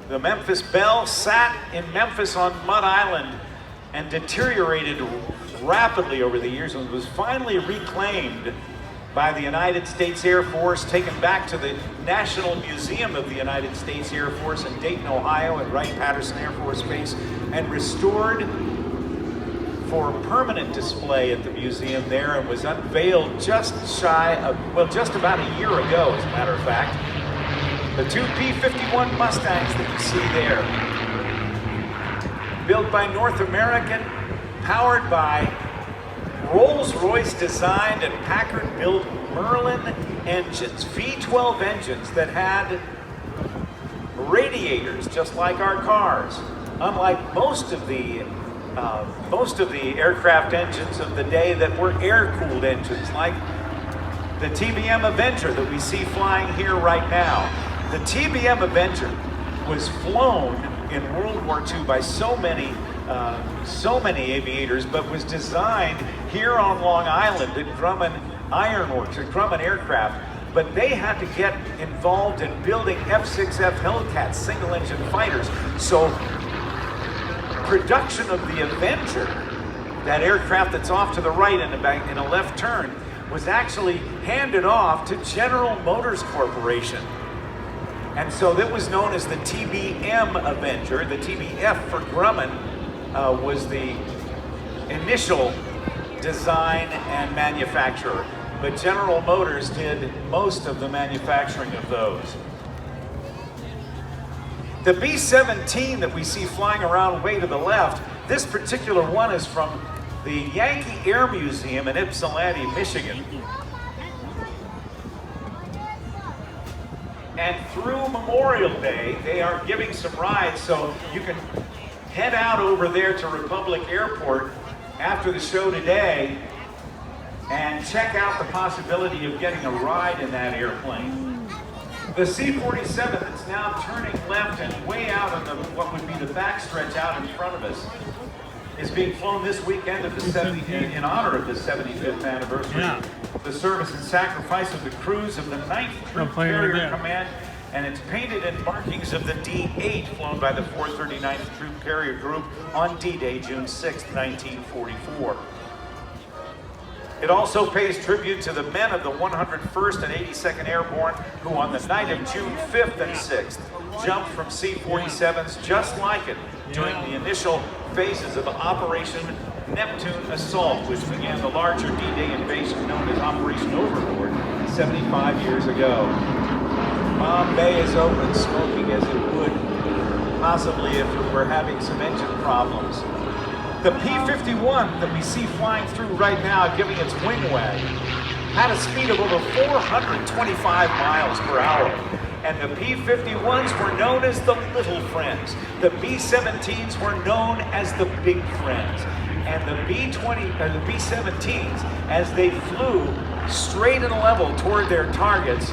The Memphis Belle sat in Memphis on Mud Island and deteriorated rapidly over the years and was finally reclaimed by the United States Air Force, taken back to the National Museum of the United States Air Force in Dayton, Ohio at Wright-Patterson Air Force Base, and restored for permanent display at the museum there, and was unveiled just about a year ago, as a matter of fact. The two P-51 Mustangs that you see there, built by North American, powered by Rolls-Royce designed and Packard built Merlin engines, V12 engines that had radiators just like our cars. Unlike most of the aircraft engines of the day that were air-cooled engines, like the TBM Avenger that we see flying here right now. The TBM Avenger was flown in World War II by so many aviators, but was designed here on Long Island at Grumman Iron Works, at Grumman Aircraft. But they had to get involved in building F-6F Hellcats, single-engine fighters. So production of the Avenger, that aircraft that's off to the right in a left turn, was actually handed off to General Motors Corporation. And so that was known as the TBM Avenger. The TBF for Grumman was the initial design and manufacturer, but General Motors did most of the manufacturing of those. The B-17 that we see flying around way to the left, this particular one is from the Yankee Air Museum in Ypsilanti, Michigan. And through Memorial Day, they are giving some rides, so you can head out over there to Republic Airport after the show today and check out the possibility of getting a ride in that airplane. The C-47 that's now turning left and way out on what would be the backstretch out in front of us is being flown this weekend of in honor of the 75th anniversary of the service and sacrifice of the crews of the 9th Troop Carrier Command, and it's painted in markings of the D-8 flown by the 439th Troop Carrier Group on D-Day, June 6, 1944. It also pays tribute to the men of the 101st and 82nd Airborne who on the night of June 5th and 6th jumped from C-47s just like it during the initial phases of Operation Neptune Assault, which began the larger D-Day invasion known as Operation Overlord 75 years ago. Bomb Bay is open, smoking as it would possibly if it were having some engine problems. The P-51 that we see flying through right now, giving its wing wag, had a speed of over 425 miles per hour. And the P-51s were known as the little friends. The B-17s were known as the big friends. And the B-17s, as they flew straight and level toward their targets,